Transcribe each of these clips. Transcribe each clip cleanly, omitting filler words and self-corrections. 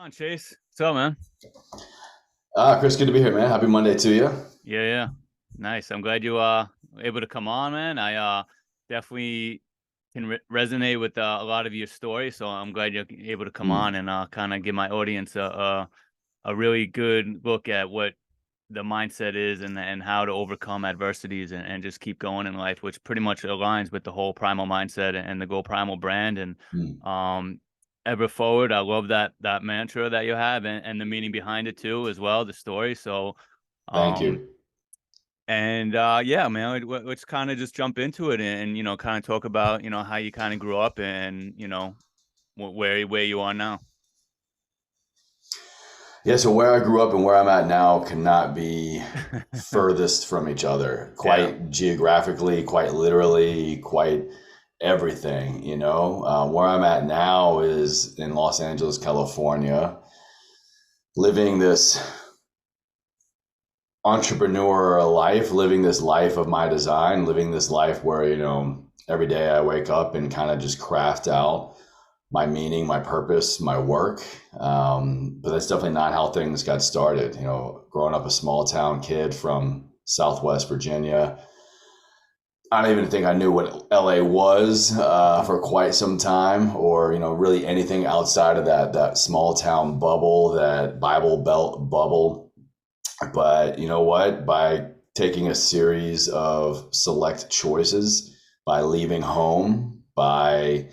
on, Chase. What's up, man? Chris, good to be here, man. Happy Monday to you. Yeah. Nice. I'm glad you were able to come on, man. I definitely can resonate with a lot of your story, so I'm glad you're able to come on Mm, and kind of give my audience a really good look at what the mindset is and how to overcome adversities and just keep going in life, which pretty much aligns with the whole Primal Mindset and the Go Primal brand. And mm. um ever forward, I love that mantra that you have and the meaning behind it too as well, the story. So Thank um you. and yeah, man, let's kind of just jump into it and kind of talk about how you kind of grew up and where you are now. Yeah, so where I grew up and where I'm at now cannot be furthest from each other, Yeah. quite geographically, quite literally, quite everything, you know. Where I'm at now is in Los Angeles, California, living this entrepreneur life, living this life of my design, living this life where, every day I wake up and kind of just craft out my meaning, my purpose, my work. But that's definitely not how things got started. Growing up a small town kid from Southwest Virginia, I don't even think I knew what LA was for quite some time, or really anything outside of that small town bubble, that Bible Belt bubble. But you know what? By taking a series of select choices, by leaving home, by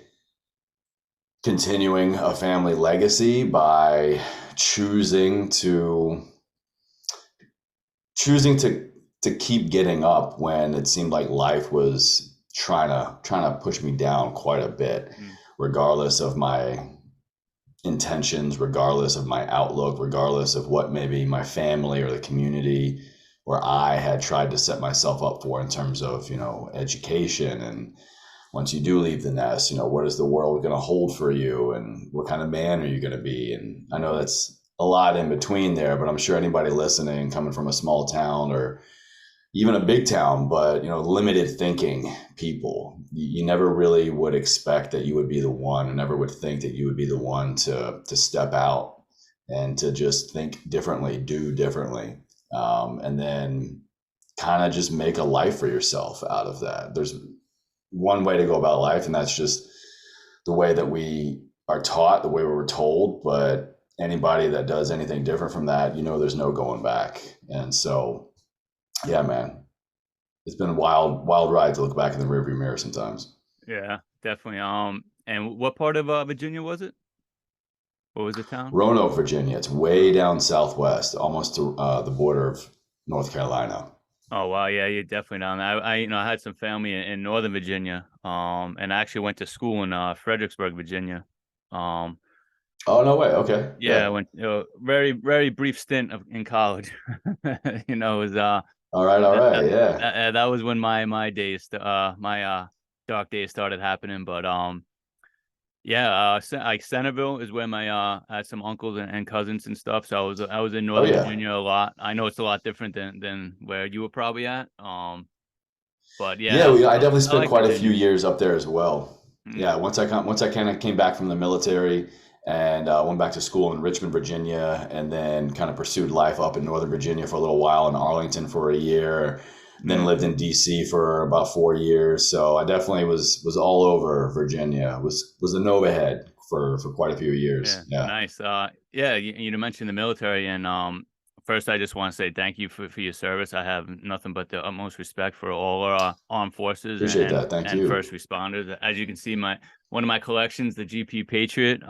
continuing a family legacy, by choosing to choosing to keep getting up when it seemed like life was trying to push me down quite a bit, Mm. regardless of my intentions, regardless of my outlook, regardless of what maybe my family or the community or I had tried to set myself up for in terms of, education. And once you do leave the nest, what is the world going to hold for you, and what kind of man are you going to be? And I know that's a lot in between there, but I'm sure anybody listening coming from a small town or even a big town, but limited thinking people, you never really would expect that you would be the one, and never would think that you would be the one to step out and to just think differently, do differently, and then kind of just make a life for yourself out of that. There's one way to go about life, and that's just the way that we are taught, the way we were told. But anybody that does anything different from that, there's no going back. And so, yeah, man, it's been a wild ride to look back in the rearview mirror sometimes. Yeah, definitely. And what part of Virginia was it? What was the town? Roanoke, Virginia. It's way down southwest, almost to the border of North Carolina. Oh wow, yeah, you're definitely down there. I had some family in Northern Virginia, and I actually went to school in Fredericksburg, Virginia. Um, Oh, no way. Okay. yeah, I Yeah. went very brief stint in college. It was All right. All that that right. Yeah. that was when my days my dark days started happening. But yeah, like Centerville is where I had some uncles and cousins and stuff. So I was in Oh, Northern yeah. Virginia a lot. I know it's a lot different than where you were probably at. But Yeah, yeah, I definitely I spent like quite a few Virginia. years up there as well. Mm, Yeah, once I kind of came back from the military and went back to school in Richmond, Virginia, and then kind of pursued life up in Northern Virginia for a little while, in Arlington for a year, then mm. lived in DC for about 4 years. So I definitely was all over Virginia. Was a Nova head for quite a few Yeah, years. Yeah, nice. Yeah, you mentioned the military, and first I just want to say thank you for your service. I have nothing but the utmost respect for all our armed forces and, appreciate that. Thank first you. responders. As you can see, my one of my collections, the GP Patriot,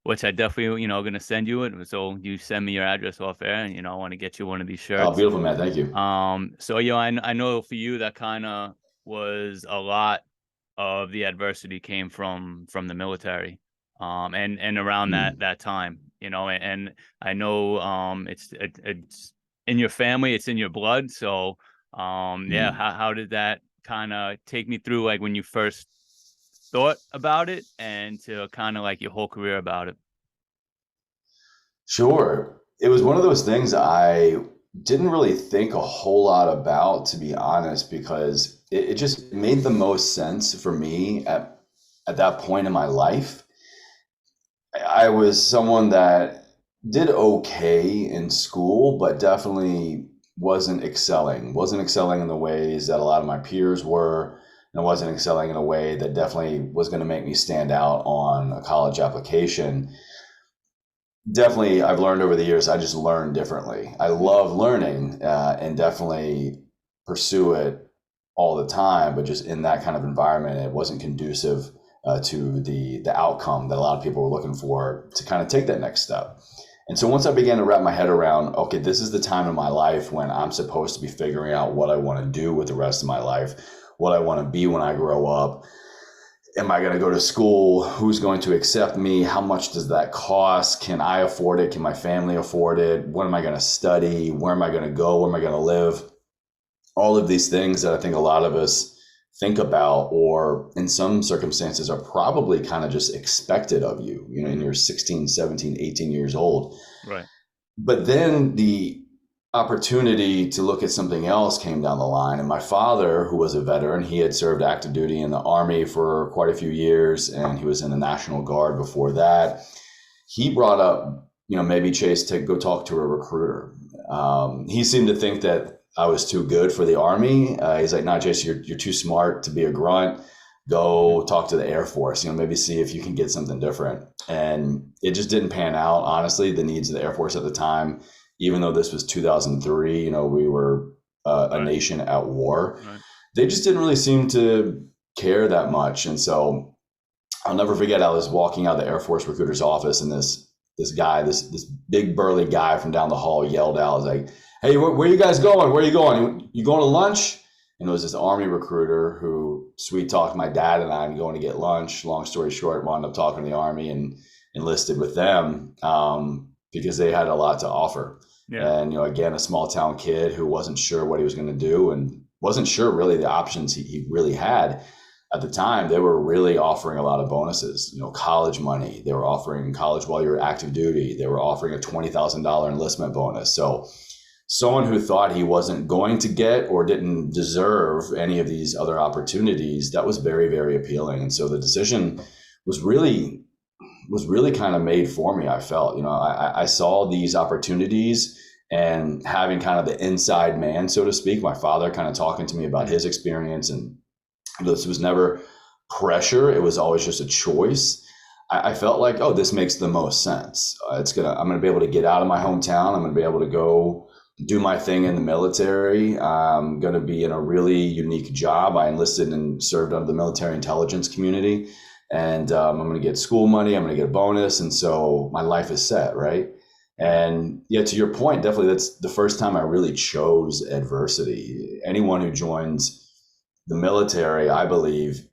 which I definitely going to send you it. So you send me your address off air, and I want to get you one of these Oh, shirts. beautiful, man. Thank you. So I know for you that kind of was a lot of the adversity came from the military, and around that Mm, that time, and I know it's in your family, it's in your blood. So yeah, mm. how did that kind of take me through, like when you first thought about it and to kind of like your whole career about it? Sure. It was one of those things I didn't really think a whole lot about, to be honest, because it just made the most sense for me at that point in my life. I was someone that did okay in school, but definitely wasn't excelling in the ways that a lot of my peers were. And I wasn't excelling in a way that definitely was going to make me stand out on a college application. Definitely, I've learned over the years, I just learn differently. I love learning and definitely pursue it all the time, but just in that kind of environment, it wasn't conducive to the outcome that a lot of people were looking for to kind of take that next step. And so once I began to wrap my head around, okay, this is the time in my life when I'm supposed to be figuring out what I want to do with the rest of my life, what I want to be when I grow up. Am I going to go to school? Who's going to accept me? How much does that cost? Can I afford it? Can my family afford it? What am I going to study? Where am I going to go? Where am I going to live? All of these things that I think a lot of us think about, or in some circumstances are probably kind of just expected of you, you know, in your 16, 17, 18 years old. Right. But then the opportunity to look at something else came down the line. And my father, who was a veteran, he had served active duty in the Army for quite a few years, and he was in the National Guard before that. He brought up, you know, maybe Chase, to go talk to a recruiter. He seemed to think that I was too good for the Army. He's like, "No, Chase, you're too smart to be a grunt. Go talk to the Air Force, you know, maybe see if you can get something different." And it just didn't pan out, honestly, the needs of the Air Force at the time. Even though this was 2003, you know, we were a Right. nation at war. Right. They just didn't really seem to care that much. And so I'll never forget, I was walking out of the Air Force recruiter's office, and this guy, this big burly guy from down the hall yelled out, "Was like, hey, where you guys going? Where are you going? You going to lunch?" And it was this Army recruiter who sweet talked my dad and I into going to get lunch. Long story short, wound up talking to the Army and enlisted with them because they had a lot to offer. Yeah. And, you know, again, a small town kid who wasn't sure what he was going to do and wasn't sure really the options he really had at the time. They were really offering a lot of bonuses, you know, college money. They were offering college while you were active duty. They were offering a $20,000 enlistment bonus. So someone who thought he wasn't going to get or didn't deserve any of these other opportunities, that was very, very appealing. And so the decision was really kind of made for me. I felt, you know, I saw these opportunities, and having kind of the inside man, so to speak, my father kind of talking to me about his experience, and this was never pressure. It was always just a choice. I felt like, oh, this makes the most sense. I'm going to be able to get out of my hometown. I'm going to be able to go do my thing in the military. I'm going to be in a really unique job. I enlisted and served under the military intelligence community, and I'm going to get school money. I'm going to get a bonus. And so my life is set, right? And yeah, to your point, definitely that's the first time I really chose adversity. Anyone who joins the military, I believe,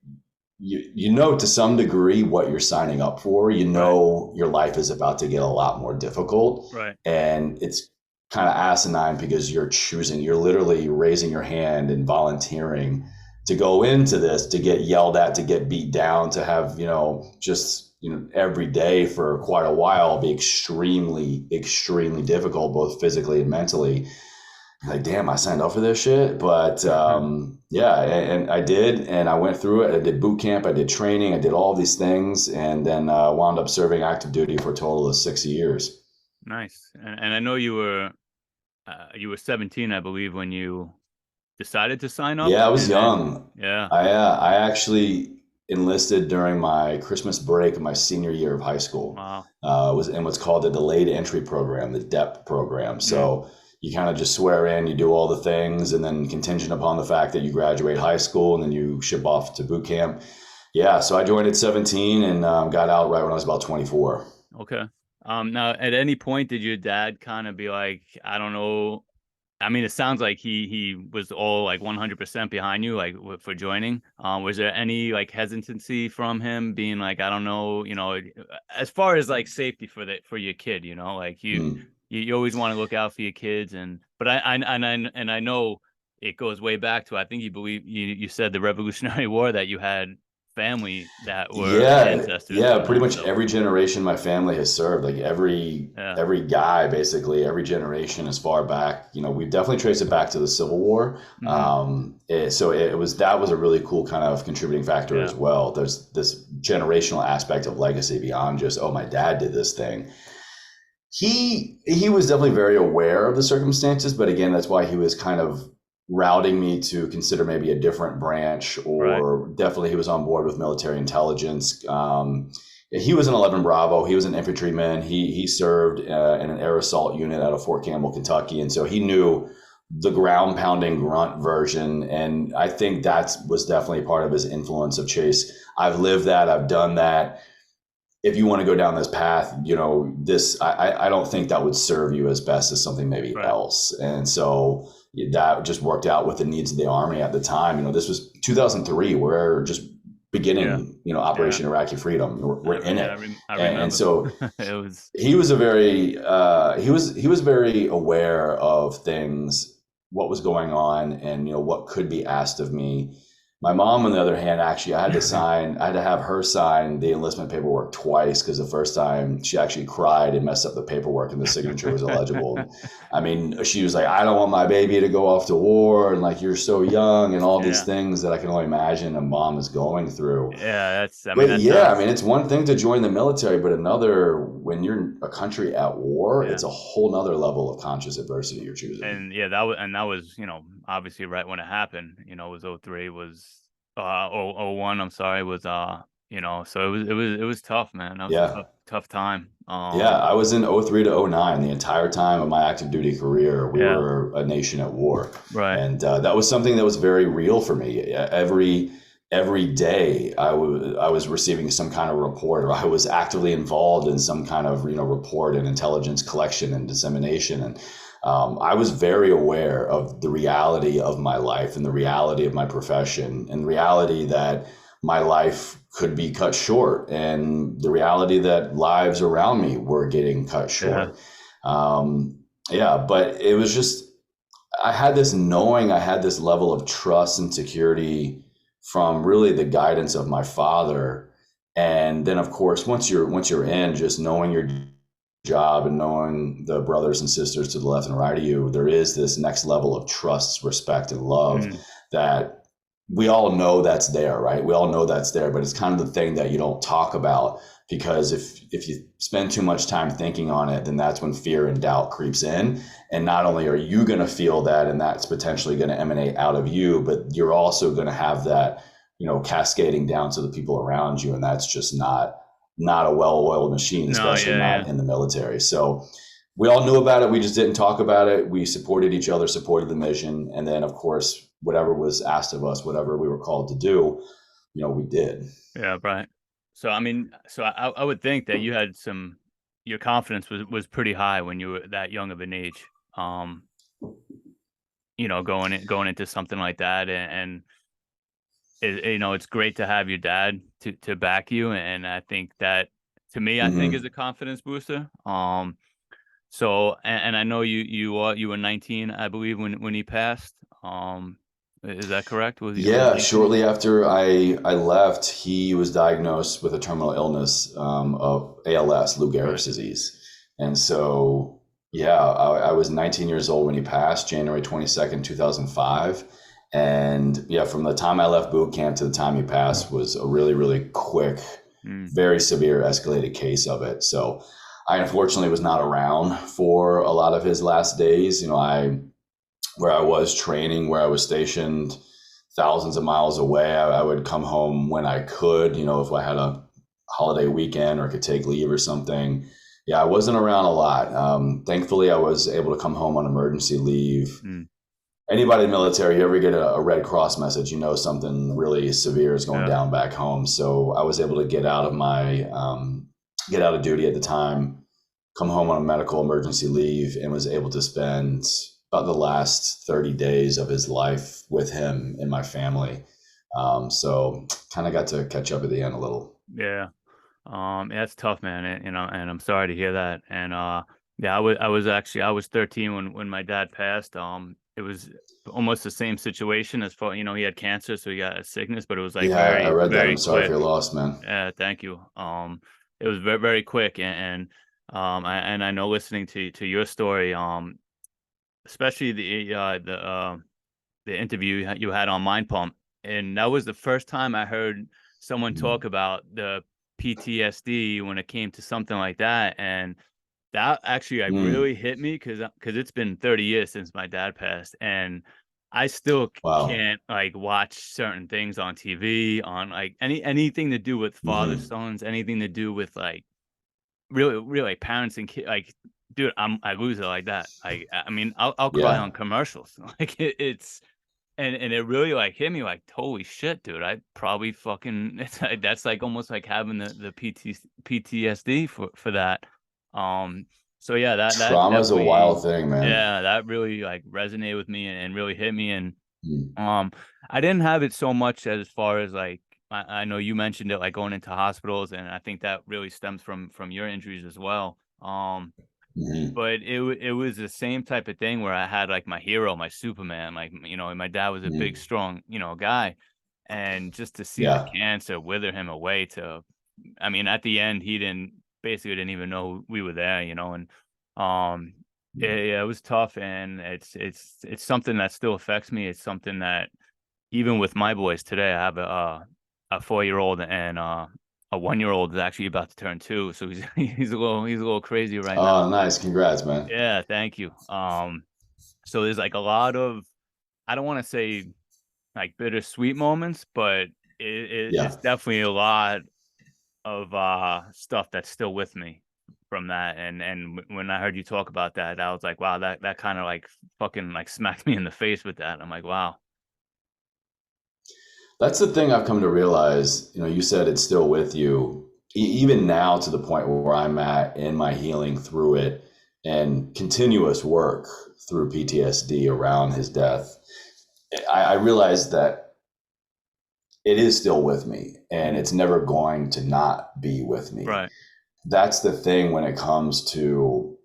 you know, to some degree what you're signing up for. You Right. know your life is about to get a lot more difficult, Right. and it's kind of asinine because you're literally raising your hand and volunteering to go into this, to get yelled at, to get beat down, to have, you know, just, you know, every day for quite a while be extremely, extremely difficult, both physically and mentally. Like, damn, I signed up for this shit. But yeah, and I did, and I went through it. I did boot camp, I did training, I did all these things, and then wound up serving active duty for a total of 6 years. Nice. And I know you were 17, I believe, when you decided to sign up, Yeah, I was and then young. yeah. I actually enlisted during my Christmas break of my senior year of high school. Wow. Was in what's called the delayed entry program, the DEP program. Mm. So you kind of just swear in, you do all the things, and then contingent upon the fact that you graduate high school, and then you ship off to boot camp. Yeah, so I joined at 17 and got out right when I was about 24. Okay. Now, at any point, did your dad kind of be like, I don't know? I mean, it sounds like he was all like 100% behind you, like for joining. Was there any like hesitancy from him being like, I don't know, you know, as far as like safety for your kid, you know, like Mm. you always want to look out for your kids, but I know it goes way back to, I think you said the Revolutionary War that you had family that were Yeah, ancestors yeah, from pretty that. much So every generation my family has served, like yeah. every guy, basically every generation as far back, we've definitely traced it back to the Civil War. Hmm. So it was that was a really cool kind of contributing factor Yeah. as well. There's this generational aspect of legacy beyond just, oh, my dad did this thing. He was definitely very aware of the circumstances, but again, that's why he was kind of routing me to consider maybe a different branch, Right. or definitely he was on board with military intelligence. He was an 11 Bravo. He was an infantryman. He served in an air assault unit out of Fort Campbell, Kentucky, and so he knew the ground pounding grunt version. And I think that was definitely part of his influence of Chase. I've lived that. I've done that. If you want to go down this path, I don't think that would serve you as best as something maybe Right. else. And so that just worked out with the needs of the Army at the time. This was 2003. We're just Yeah. beginning, Yeah. Operation Iraqi Freedom. We're in it. I And remember. so It was. he was a very he was very aware of things, what was going on, and what could be asked of me. My mom, on the other hand, actually, I had to have her sign the enlistment paperwork twice, because the first time she actually cried and messed up the paperwork and the signature was illegible. And I mean, she was like, I don't want my baby to go off to war, and like, you're so young, and all these Yeah. things that I can only imagine a mom is going through. Yeah. That's. I mean, But that yeah, I sounds. mean, it's one thing to join the military, but another, when you're in a country at war, Yeah. it's a whole nother level of conscious adversity you're choosing. And yeah, that was, obviously right when it happened. It was '03, was '01, I'm sorry, was so it was tough, man. That was a Yeah. tough time. Yeah. I was in '03 to '09. The entire time of my active duty career, we Yeah. were a nation at war. Right. And that was something that was very real for me. Every day I was receiving some kind of report, or I was actively involved in some kind of, report and intelligence collection and dissemination. And I was very aware of the reality of my life, and the reality of my profession, and the reality that my life could be cut short, and the reality that lives around me were getting cut Yeah. short. Yeah, but it was just, I had this knowing, I had this level of trust and security from really the guidance of my father. And then, of course, once you're in, just knowing your job and knowing the brothers and sisters to the left and right of you, there is this next level of trust, respect, and love Mm. that we all know that's there, right? We all know that's there, but it's kind of the thing that you don't talk about, because if you spend too much time thinking on it, then that's when fear and doubt creeps in. And not only are you going to feel that, and that's potentially going to emanate out of you, but you're also going to have that, cascading down to the people around you. And that's just not a well-oiled machine, No. especially Yeah. Yeah. not in the military. So we all knew about it. We just didn't talk about it. We supported each other, supported the mission. And then, of course, whatever was asked of us, whatever we were called to do, we did. Yeah. Right. So I mean, I would think that you had your confidence was pretty high when you were that young of an age. Going into something like that, and it's great to have your dad to back you, and I think that, to me, I think, is Mm-hmm. a confidence booster. So, and I know you were 19, I believe, when he passed. Is that correct? Was it Yeah, 19? shortly after I left, he was diagnosed with a terminal illness, of ALS, Lou Right. Gehrig's disease. And so, yeah, I was 19 years old when he passed, January 22nd, 2005. And yeah, from the time I left boot camp to the time he passed was a really, really quick, Mm. very severe escalated case of it. So I unfortunately was not around for a lot of his last days. Where I was training, where I was stationed thousands of miles away, I would come home when I could, if I had a holiday weekend or could take leave or something. Yeah, I wasn't around a lot. Thankfully, I was able to come home on emergency leave. Mm. Anybody in the military, you ever get a Red Cross message, something really severe is going Yeah. down back home. So I was able to get out of duty at the time, come home on a medical emergency leave, and was able to spend about the last 30 days of his life with him and my family. So kind of got to catch up at the end a little. Yeah. Yeah, it's tough, man. And I'm sorry to hear that. And yeah, I was 13 when my dad passed. it was almost the same situation as far, he had cancer, so he got a sickness, but it was like Yeah, I very, read that. I'm very sorry for quick. your loss, man. Yeah, thank you. It was very, very quick, and I know listening to your story, especially the interview you had on Mind Pump, and that was the first time I heard someone Mm. talk about the PTSD when it came to something like that, and that actually, like, Mm. really hit me because it's been 30 years since my dad passed, and I still Wow. can't, like, watch certain things on TV, on, like, anything to do with Hmm. father-sons, anything to do with, like, really really, like, parents and kid like, dude, I lose it like that. I mean, I'll cry Yeah. on commercials. Like, it's and it really, like, hit me like, "Holy shit, dude, I probably fucking" it's like that's, like, almost like having the PTSD for that. Um, so yeah, that Trauma's a definitely wild thing, man. yeah, that really, like, resonated with me and really hit me, and, Mm. um, I didn't have it so much as far as, like I know you mentioned it, like, going into hospitals, and I think that really stems from your injuries as well. Hmm. But it was the same type of thing where I had, like, my hero, my Superman, like, and my dad was a big, Hmm. strong, guy, and just to see the Yeah. cancer wither him away to I mean, at the end, he didn't even know we were there, and, um, yeah, it was tough, and it's something that still affects me. It's something that even with my boys today, I have a 4-year-old and, a 1-year-old is actually about to turn 2, so he's he's a little crazy right now. Oh, nice. Congrats, man. Yeah, thank you. So there's like a lot of I don't want to say like bittersweet moments, but it's Yeah. definitely a lot of stuff that's still with me from that. And when I heard you talk about that, I was like, wow, that kind of like fucking like smacked me in the face with that. I'm like, wow, That's the thing I've come to realize. You said it's still with you, even now to the point where I'm at in my healing through it and continuous work through PTSD around his death. I realized that it is still with me and mm, it's never going to not be with me. right, That's the thing when it comes to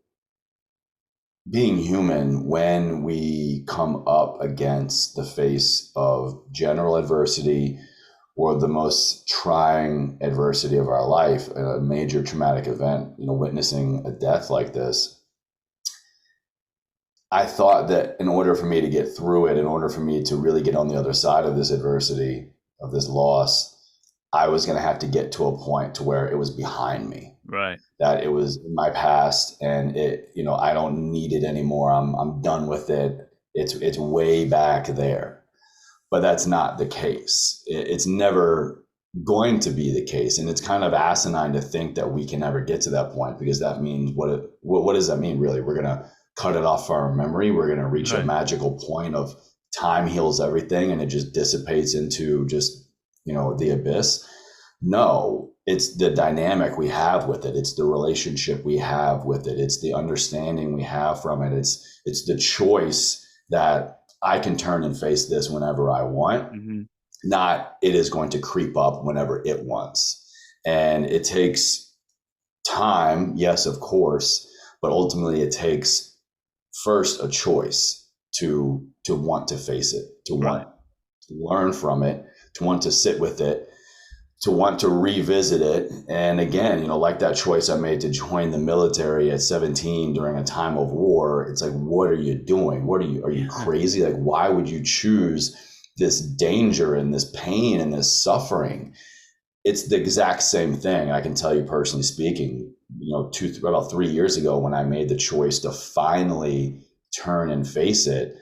being human. When we come up against the face of general adversity or the most trying adversity of our life, a major traumatic event, witnessing a death like this, I thought that in order for me to get through it, in order for me to really get on the other side of this adversity, of this loss, I was going to have to get to a point to where it was behind me, right, that it was in my past, and I don't need it anymore. I'm done with it. It's way back there. But that's not the case. It's never going to be the case, and it's kind of asinine to think that we can ever get to that point, because that means what does that mean really? We're gonna cut it off our memory. We're gonna reach a right, magical point of time heals everything, and it just dissipates into just the abyss. No, it's the dynamic we have with it. It's the relationship we have with it. It's the understanding we have from it. It's the choice that I can turn and face this whenever I want, hmm, not it is going to creep up whenever it wants. And it takes time, yes, of course, but ultimately it takes first a choice to want to face it, to want right, to learn from it, to want to sit with it, to want to revisit it. And again, like that choice I made to join the military at 17 during a time of war, it's like, what are you doing? Are you yeah, crazy? Like, why would you choose this danger and this pain and this suffering? It's the exact same thing. I can tell you personally speaking, about 3 years ago, when I made the choice to finally turn and face it,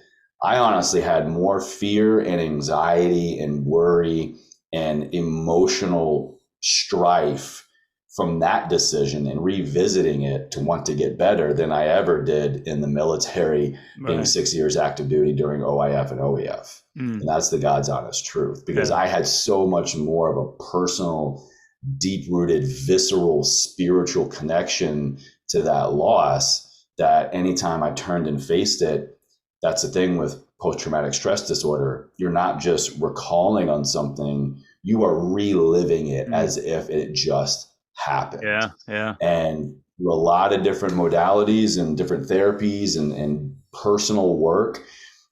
I honestly had more fear and anxiety and worry and emotional strife from that decision and revisiting it to want to get better than I ever did in the military, being right, 6 years active duty during OIF and OEF. And mm, that's the God's honest truth, because yeah, I had so much more of a personal, deep rooted, visceral, spiritual connection to that loss, that anytime I turned and faced it, that's the thing with post traumatic stress disorder. You're not just recalling on something, you are reliving it mm, as if it just happened. yeah, yeah, And through a lot of different modalities and different therapies and personal work,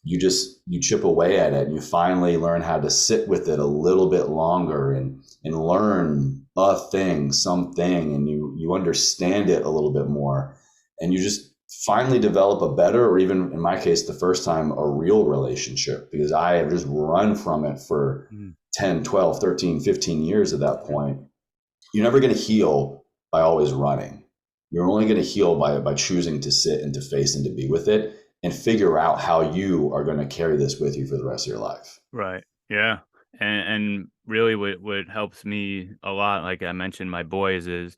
you chip away at it, and you finally learn how to sit with it a little bit longer, and learn a thing, something, and you understand it a little bit more, and you just finally develop a better, or even in my case, the first time, a real relationship, because I have just run from it for Mm. 10, 12, 13, 15 years at that point. You're never going to heal by always running. You're only going to heal by choosing to sit and to face and to be with it, and figure out how you are going to carry this with you for the rest of your life. Right. Yeah. And really what helps me a lot, like I mentioned, my boys is,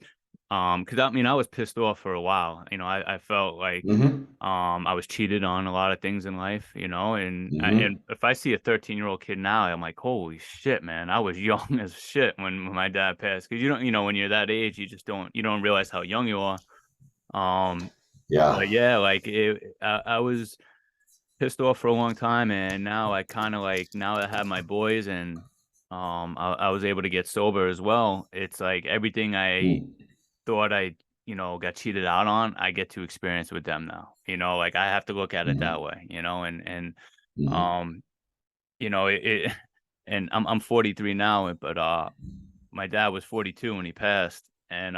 because I mean I was pissed off for a while. I felt like Mm-hmm. I was cheated on a lot of things in life, and Mm-hmm. if I see a 13-year-old kid now, I'm like, holy shit, man, I was young as shit when my dad passed. Because when you're that age, you don't realize how young you are. Um, Yeah. but yeah, like I was pissed off for a long time, and now I kind of like now that I have my boys and I was able to get sober as well. It's like everything I Mm. thought I got cheated out on, I get to experience with them now. Like I have to look at it that Mm-hmm. way. And Mm-hmm. um it and I'm 43 now, but my dad was 42 when he passed, and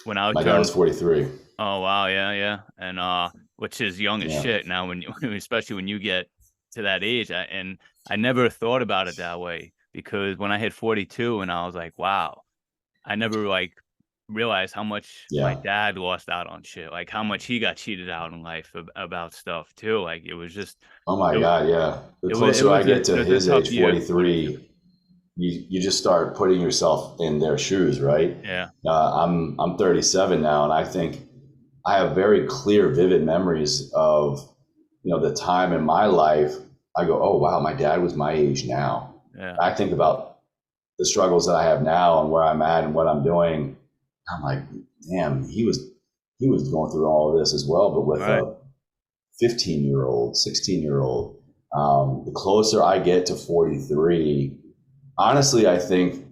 when I My dad turned. was 43. Oh, wow, yeah, yeah, and, which is young as Yeah. shit now when you especially when you get to that age, and I never thought about it that way because when I hit 42 and I was like, "Wow," I never, like, realized how much my Yeah. dad lost out on shit, like, how much he got cheated out in life about stuff too, like, it was just Oh my it wa God. Yeah. The it closer I was get to a his tough age, year, 42. 43, you just start putting yourself in their shoes, right? Yeah, I'm 37 now, and I think I have very clear, vivid memories of the time in my life. I go, oh wow, my dad was my age now. yeah, I think about the struggles that I have now and where I'm at and what I'm doing. I'm like, damn, he was going through all of this as well, but with right, a 15-year-old, 16-year-old. The closer I get to 43, honestly, I think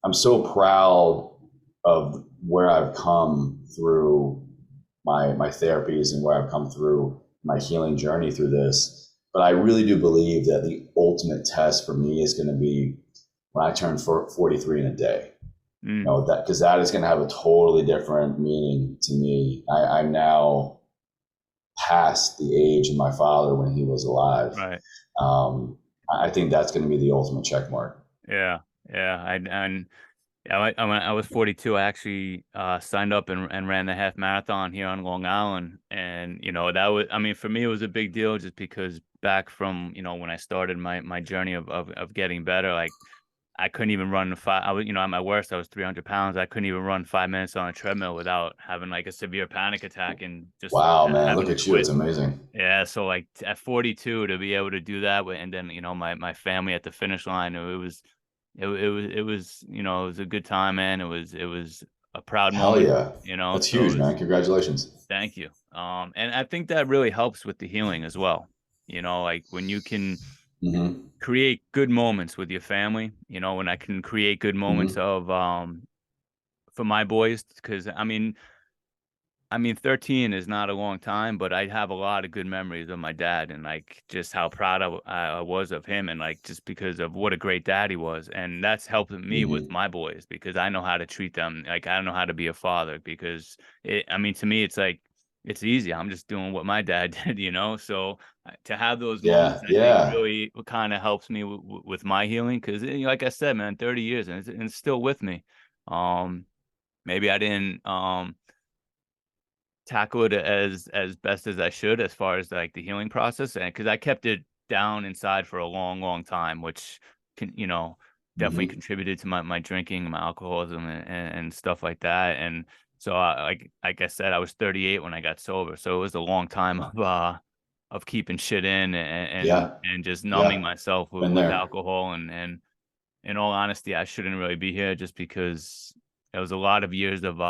I'm so proud of where I've come through my therapies, and where I've come through my healing journey through this. But I really do believe that the ultimate test for me is going to be when I turn 43 in a day. mm, That, because that is going to have a totally different meaning to me. I'm now past the age of my father when he was alive. right. Um, I think that's going to be the ultimate check mark. Yeah, yeah, and yeah, when I was 42, I actually signed up and ran the half marathon here on Long Island, and that was, I mean, for me it was a big deal just because back from when I started my journey of getting better, like I couldn't even run five. I was at my worst, I was 300 pounds. I couldn't even run 5 minutes on a treadmill without having like a severe panic attack and just Wow, man, look having to at you. quit. It's amazing. Yeah, so like at 42 to be able to do that and then my family at the finish line, it was a good time, man. It was a proud Hell moment, yeah. That's so it huge, was. man. Congratulations. Thank you. And I think that really helps with the healing as well. Like when you can Mm-hmm. create good moments with your family, when I can create good moments Mm-hmm. of for my boys, because I mean, 13 is not a long time, but I have a lot of good memories of my dad and like just how proud I was of him, and like just because of what a great dad he was. And that's helping me with Mm-hmm. my boys because I know how to treat them. Like I know how to be a father because I mean, to me, it's like, it's easy. I'm just doing what my dad did. So to have those moments, Yeah. I think Yeah. really kind of helps me with my healing because, like I said, man, 30 years and it's still with me. Um, Maybe I didn't, tackle it as best as I should as far as like the healing process, and because I kept it down inside for a long, long time, which can definitely Mm-hmm. contributed to my drinking, my alcoholism, and stuff like that. And so like I said, I was 38 when I got sober, so it was a long time of keeping shit in Yeah. and just numbing Yeah. myself Been with there. alcohol, and in all honesty, I shouldn't really be here just because it was a lot of years of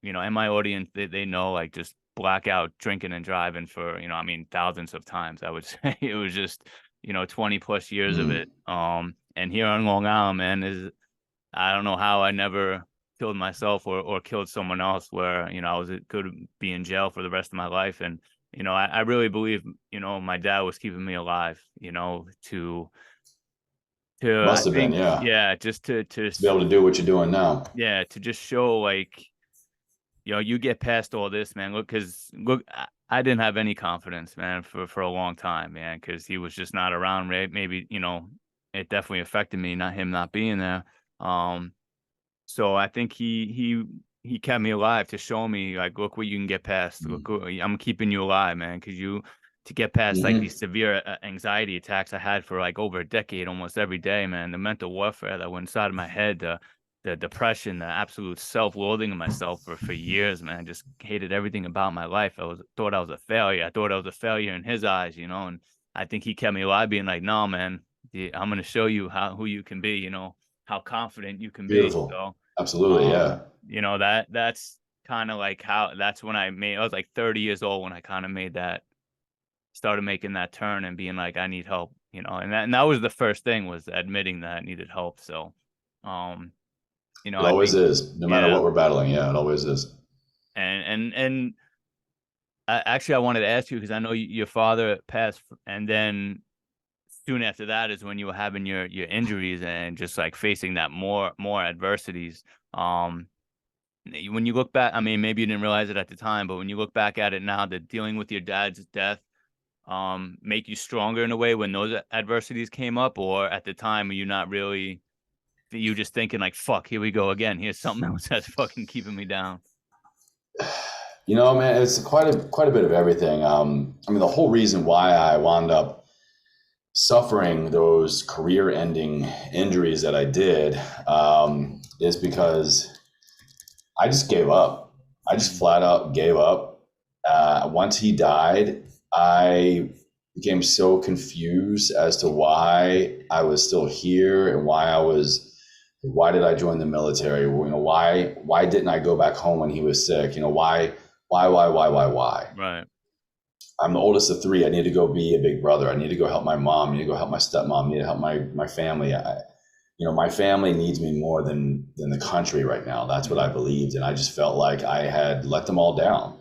and my audience, they know, like, just blackout drinking and driving for, I mean, thousands of times, I would say. It was just, 20 plus years of Mm-hmm. it. And here on Long Island, man, I don't know how I never killed myself or killed someone else where, I could be in jail for the rest of my life. And I really believe, my dad was keeping me alive, I Must have been, think, yeah, yeah, just to be able to do what you're doing now. yeah, to just show like, you get past all this, man. Look, I didn't have any confidence, man, for a long time, man, because he was just not around. Right? Maybe, it definitely affected me, not him not being there. Um, so I think he kept me alive to show me like, look what you can get past. Look, I'm keeping you alive, man, because to get past like these Mm-hmm. severe anxiety attacks I had for like over a decade, almost every day, man. The mental warfare that went inside of my head, the depression, the absolute self-loathing of myself for years, man. Just hated everything about my life. Thought I was a failure. I thought I was a failure in his eyes, and I think he kept me alive, being like, no, man, I'm gonna show you who you can be, how confident you can be. Beautiful. So, Absolutely, um, yeah. that's kind of like how that's when I was like 30 years old when I kind of started making that turn and being like, I need help, and that was the first thing, was admitting that I needed help. So, um, It I always think, is, no matter yeah. what we're battling. Yeah, it always is. And actually, I wanted to ask you, because I know your father passed, and then soon after that is when you were having your injuries and just like facing that more adversities. Um, when you look back, I mean, maybe you didn't realize it at the time, but when you look back at it now, that dealing with your dad's death, make you stronger in a way when those adversities came up, or at the time, were you not really, you just thinking like, fuck, here we go again. Here's something else that's fucking keeping me down. Man, it's quite a bit of everything. I mean, the whole reason why I wound up suffering those career-ending injuries that I did is because I just gave up. I just Mm, flat out gave up. Once he died, I became so confused as to why I was still here and why did I join the military? Why didn't I go back home when he was sick? Why? right. I'm the oldest of three. I need to go be a big brother. I need to go help my mom. I need to go help my stepmom. I need to help my family. My family needs me more than the country right now. That's what I Mm, believed, and I just felt like I had let them all down.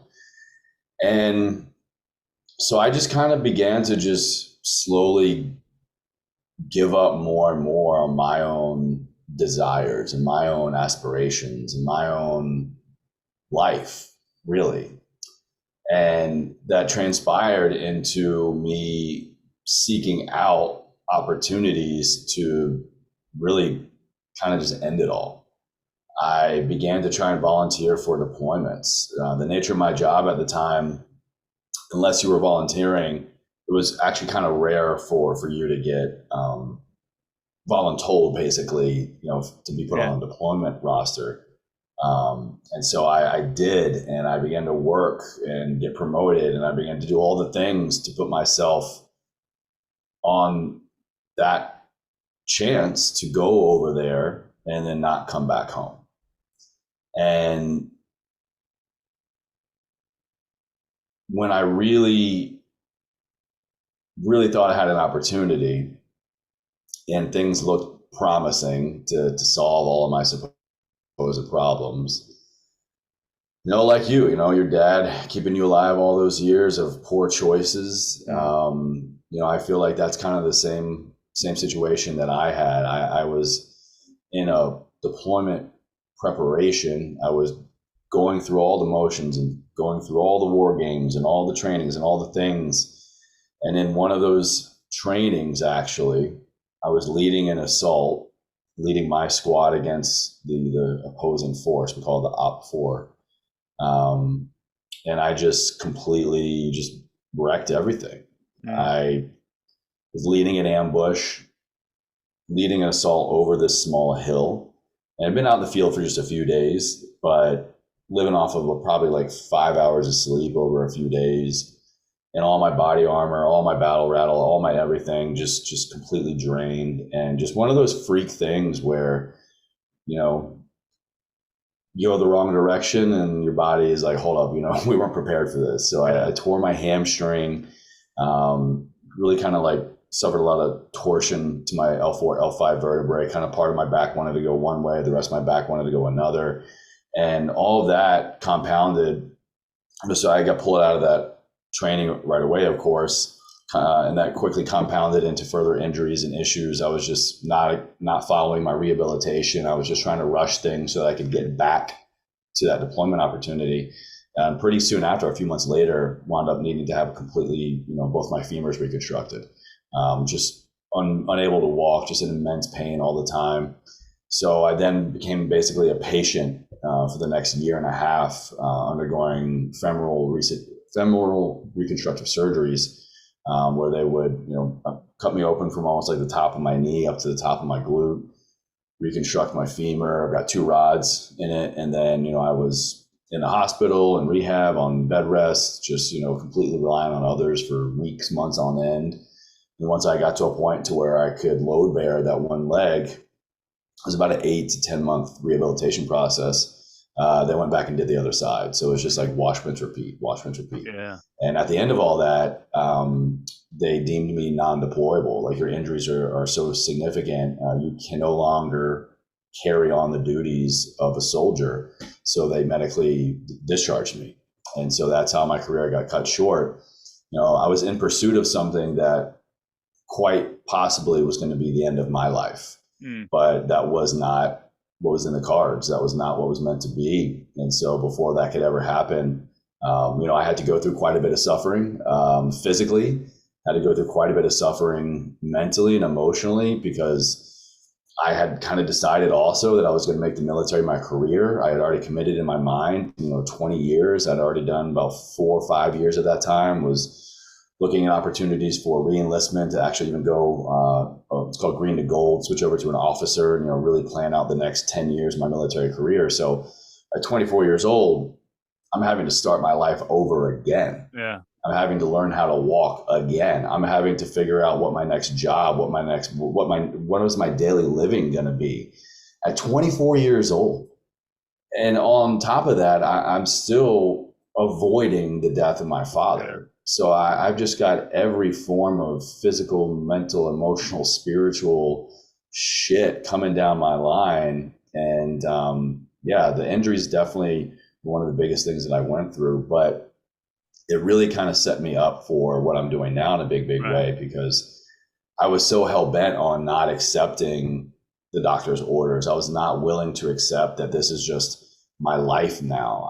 And so I just kind of began to just slowly give up more and more on my own desires and my own aspirations and my own life, really. And that transpired into me seeking out opportunities to really kind of just end it all. I began to try and volunteer for deployments. The nature of my job at the time, unless you were volunteering, it was actually kind of rare for you to get voluntold, basically, to be put yeah. on a deployment roster. And so I did, and I began to work and get promoted, and I began to do all the things to put myself on that chance to go over there and then not come back home. And when I really thought I had an opportunity and things looked promising to solve all of my supposed problems, like your dad keeping you alive all those years of poor choices. Mm, I feel like that's kind of the same situation that I had. I was in a deployment preparation. I was going through all the motions and going through all the war games and all the trainings and all the things. And in one of those trainings, actually, I was leading an assault, leading my squad against the opposing force. We call it the Op 4. um, and I just completely just wrecked everything. mm, I was leading an ambush, leading an assault over this small hill, and I'd been out in the field for just a few days, but living off of probably like 5 hours of sleep over a few days, and all my body armor, all my battle rattle, all my everything just completely drained, and just one of those freak things where you know you go the wrong direction and your body is like, hold up, we weren't prepared for this. So yeah. I tore my hamstring, really kind of like suffered a lot of torsion to my L4, L5 vertebrae. Kind of part of my back wanted to go one way, the rest of my back wanted to go another. And all of that compounded. So I got pulled out of that training right away, of course, and that quickly compounded into further injuries and issues. I was just not following my rehabilitation. I was just trying to rush things so that I could get back to that deployment opportunity. And pretty soon after, a few months later, wound up needing to have completely, both my femurs reconstructed. Just unable to walk, just in immense pain all the time. So I then became basically a patient for the next year and a half, undergoing femoral reconstructive surgeries, where they would, cut me open from almost like the top of my knee up to the top of my glute, reconstruct my femur. I've got 2 rods in it, and then I was in the hospital and rehab on bed rest, just completely relying on others for weeks, months on end. And once I got to a point to where I could load bear that one leg, it was about an 8 to 10 month rehabilitation process. They went back and did the other side. So it was just like wash, rinse, repeat, wash, rinse, repeat. Yeah. And at the end of all that, they deemed me non-deployable. Like, your injuries are so significant, you can no longer carry on the duties of a soldier. So they medically discharged me. And so that's how my career got cut short. I was in pursuit of something that quite possibly was going to be the end of my life. But that was not what was in the cards. That was not what was meant to be. And so before that could ever happen, I had to go through quite a bit of suffering physically, had to go through quite a bit of suffering mentally and emotionally, because I had kind of decided also that I was going to make the military my career. I had already committed in my mind, 20 years. I'd already done about 4 or 5 years at that time, was looking at opportunities for re-enlistment to actually even go, it's called green to gold, switch over to an officer, and, really plan out the next 10 years of my military career. So at 24 years old, I'm having to start my life over again. Yeah. I'm having to learn how to walk again. I'm having to figure out what my next job, what was my daily living going to be at 24 years old. And on top of that, I'm still avoiding the death of my father. So I've just got every form of physical, mental, emotional, spiritual shit coming down my line. And the injuries definitely one of the biggest things that I went through, but it really kind of set me up for what I'm doing now in a big way, because I was so hell-bent on not accepting the doctor's orders. I was not willing to accept that this is just my life now.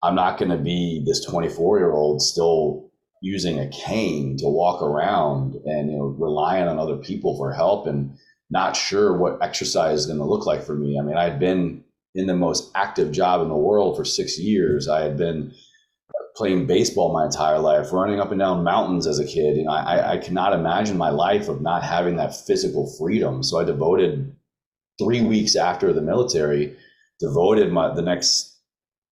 I'm not going to be this 24-year-old still using a cane to walk around and, relying on other people for help and not sure what exercise is going to look like for me. I mean, I'd been in the most active job in the world for 6 years. I had been playing baseball my entire life, running up and down mountains as a kid. I cannot imagine my life of not having that physical freedom. So I devoted 3 weeks after the military, the next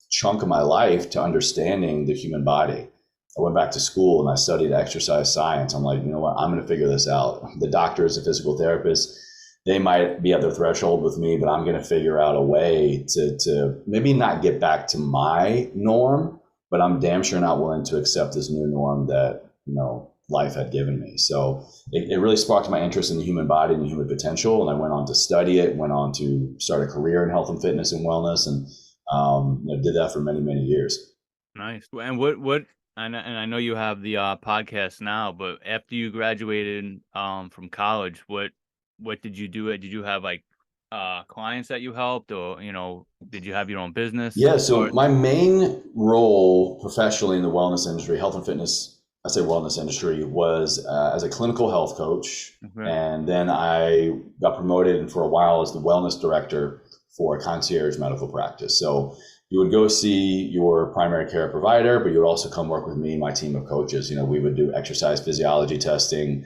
chunk of my life to understanding the human body. I went back to school and I studied exercise science. I'm like, you know what? I'm going to figure this out. The doctors, the physical therapists, they might be at their threshold with me, but I'm going to figure out a way to maybe not get back to my norm, but I'm damn sure not willing to accept this new norm that, life had given me. So it really sparked my interest in the human body and the human potential. And I went on to study it, went on to start a career in health and fitness and wellness, and did that for many, many years. Nice. And I know you have the podcast now, but after you graduated from college, what did you do? Did you have like clients that you helped, or did you have your own business? Yeah. So my main role professionally in the wellness industry, health and fitness, I say wellness industry, was as a clinical health coach. Okay. And then I got promoted, and for a while as the wellness director for a concierge medical practice. So you would go see your primary care provider, but you would also come work with me and my team of coaches. We would do exercise physiology testing,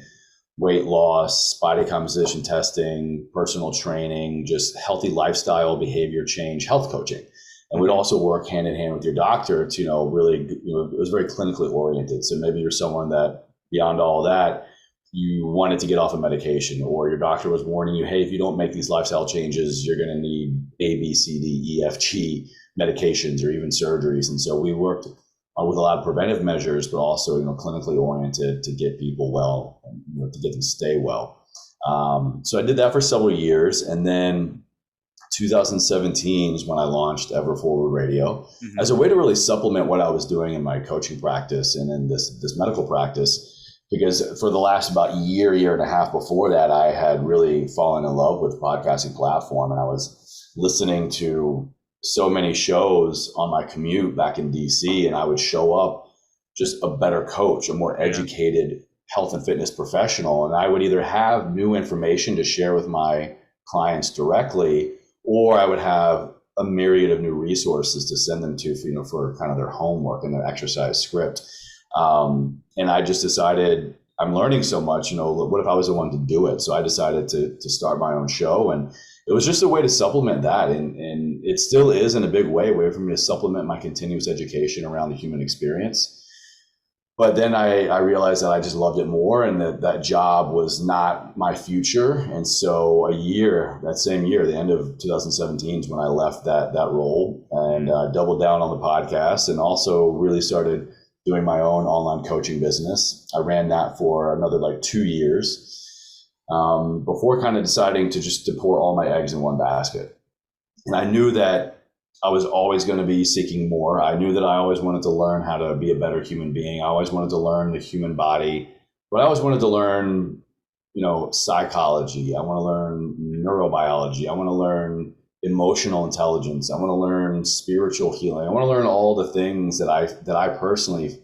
weight loss, body composition testing, personal training, just healthy lifestyle, behavior change, health coaching. And we'd also work hand in hand with your doctor to, really, it was very clinically oriented. So maybe you're someone that beyond all that, you wanted to get off of medication, or your doctor was warning you, hey, if you don't make these lifestyle changes, you're going to need A, B, C, D, E, F, G medications or even surgeries. And so we worked with a lot of preventive measures, but also, clinically oriented to get people well, and, to get them to stay well. So I did that for several years. And then 2017 is when I launched Ever Forward Radio Hmm. as a way to really supplement what I was doing in my coaching practice and in this medical practice. Because for the last about year and a half before that, I had really fallen in love with the podcasting platform, and I was listening to so many shows on my commute back in DC, and I would show up just a better coach, a more Yeah. educated health and fitness professional. And I would either have new information to share with my clients directly, or I would have a myriad of new resources to send them to, for kind of their homework and their exercise script. And I just decided, I'm learning so much, what if I was the one to do it? So I decided to start my own show, and it was just a way to supplement that. And it still is in a big way for me to supplement my continuous education around the human experience. But then I realized that I just loved it more, and that job was not my future. And so that same year, the end of 2017 is when I left that role and doubled down on the podcast, and also really started doing my own online coaching business. I ran that for another 2 years before kind of deciding to pour all my eggs in one basket. And I knew that I was always going to be seeking more. I knew that I always wanted to learn how to be a better human being. I always wanted to learn the human body, but I always wanted to learn, psychology. I want to learn neurobiology. I want to learn emotional intelligence. I want to learn spiritual healing. I want to learn all the things that I personally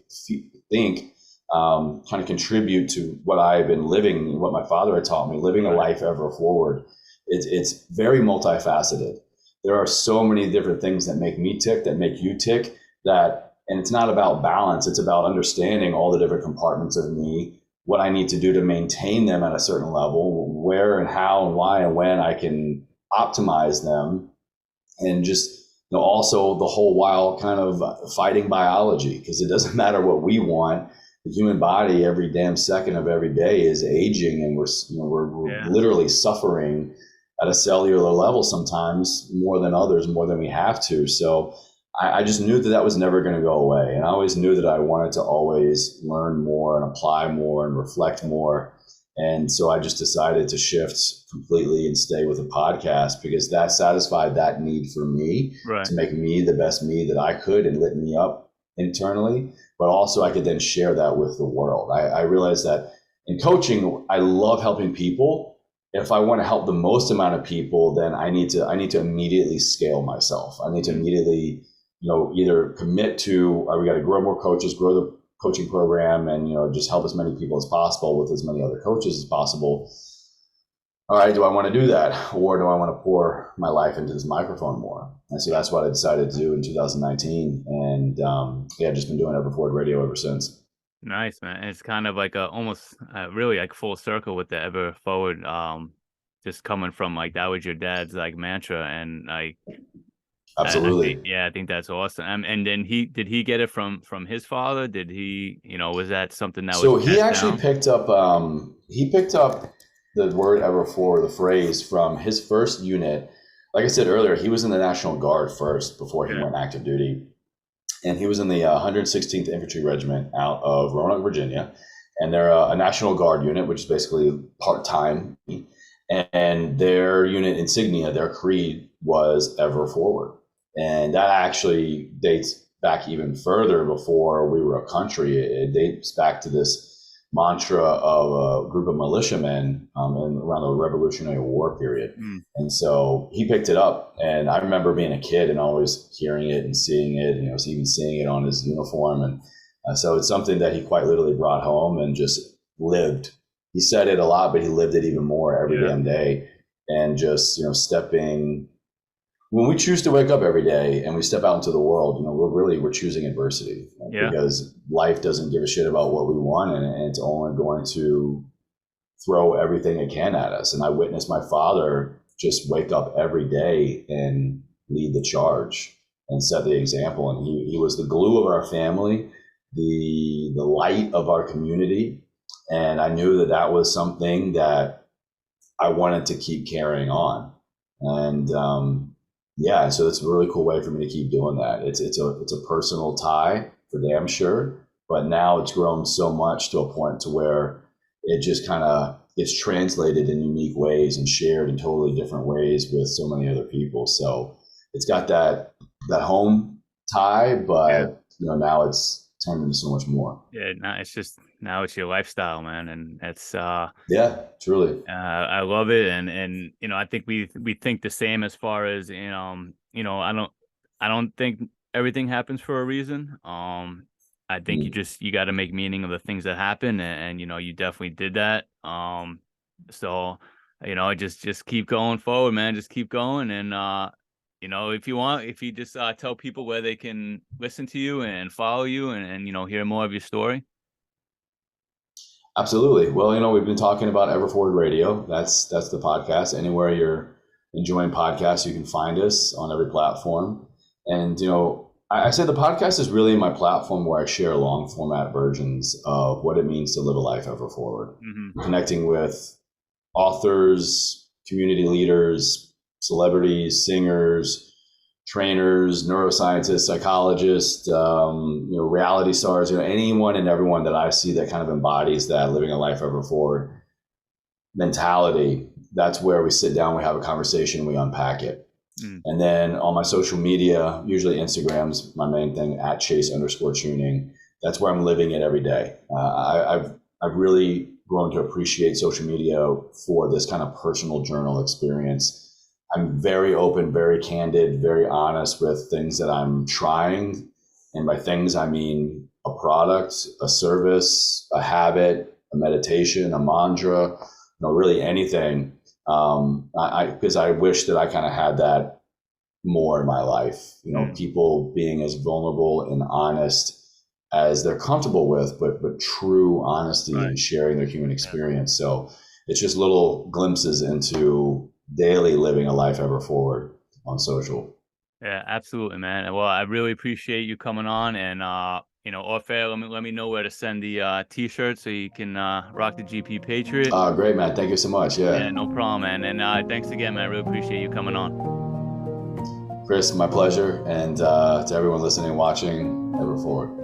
think kind of contribute to what I've been living, what my father had taught me, living a life ever forward. It's very multifaceted. There are so many different things that make me tick, that make you tick, and it's not about balance. It's about understanding all the different compartments of me, what I need to do to maintain them at a certain level, where and how and why and when I can optimize them, and just also the whole while kind of fighting biology, because it doesn't matter what we want. The human body every damn second of every day is aging, and we're literally suffering at a cellular level, sometimes more than others, more than we have to. So I just knew that was never going to go away. And I always knew that I wanted to always learn more and apply more and reflect more. And so I just decided to shift completely and stay with a podcast, because that satisfied that need for me to make me the best me that I could and lit me up internally. But also I could then share that with the world. I realized that in coaching, I love helping people. If I want to help the most amount of people, then I need to immediately scale myself. I need to immediately, either commit to, we got to grow more coaches, grow the coaching program, and, just help as many people as possible with as many other coaches as possible. All right, do I want to do that? Or do I want to pour my life into this microphone more? And so that's what I decided to do in 2019. And just been doing Ever Forward Radio ever since. Nice, man. It's kind of like almost really like full circle with the Ever Forward, just coming from that was your dad's mantra, and Absolutely. I think that's awesome. And then did he get it from his father? Did he, was that something that so was he actually down? picked up the word Ever Forward, the phrase, from his first unit. Like I said earlier, he was in the National Guard first before he went active duty. And he was in the 116th Infantry Regiment out of Roanoke, Virginia. And they're a National Guard unit, which is basically part-time. And their unit insignia, their creed, was Ever Forward. And that actually dates back even further before we were a country. It dates back to this mantra of a group of militiamen around the Revolutionary War period. And so he picked it up, and I remember being a kid and always hearing it and seeing it, and even seeing it on his uniform. And so it's something that he quite literally brought home and just lived. He said it a lot, but he lived it even more every damn day. And just, stepping, when we choose to wake up every day and we step out into the world, we're choosing adversity, because life doesn't give a shit about what we want, and it's only going to throw everything it can at us. And I witnessed my father just wake up every day and lead the charge and set the example. And he was the glue of our family, the light of our community. And I knew that was something that I wanted to keep carrying on. And so it's a really cool way for me to keep doing that. It's a personal tie for damn sure, but now it's grown so much to a point to where it just kind of it's translated in unique ways and shared in totally different ways with so many other people. So it's got that home tie, Yeah. but now it's turned into so much more. Yeah, now it's your lifestyle, man, and it's Yeah, truly. I love it, and I think we think the same as far as I don't think everything happens for a reason. I think Mm. you got to make meaning of the things that happen, and you definitely did that. So just keep going forward, man. Just keep going, and if you just tell people where they can listen to you and follow you, and hear more of your story. Absolutely. Well, we've been talking about Everforward Radio. That's the podcast. Anywhere you're enjoying podcasts, you can find us on every platform. And I say the podcast is really my platform where I share long format versions of what it means to live a life ever forward, Mm-hmm. connecting with authors, community leaders, celebrities, singers, trainers, neuroscientists, psychologists, reality stars, anyone and everyone that I see that kind of embodies that living a life ever forward mentality. That's where we sit down, we have a conversation, we unpack it. Mm. And then on my social media, usually Instagram's my main thing, at Chase_Chewning. That's where I'm living it every day. I've really grown to appreciate social media for this kind of personal journal experience. I'm very open, very candid, very honest with things that I'm trying. And by things, I mean a product, a service, a habit, a meditation, a mantra, really anything. Because I wish that I kind of had that more in my life, people being as vulnerable and honest as they're comfortable with, but true honesty Right. and sharing their human experience. So it's just little glimpses into daily living a life ever forward on social. Yeah, absolutely, man. Well, I really appreciate you coming on, and off air, let me know where to send the t-shirt so you can rock the GP Patriot. Great, man. Thank you so much. Yeah, Yeah. no problem, man. And thanks again, man. I really appreciate you coming on. Chris, my pleasure. And to everyone listening, watching, ever forward.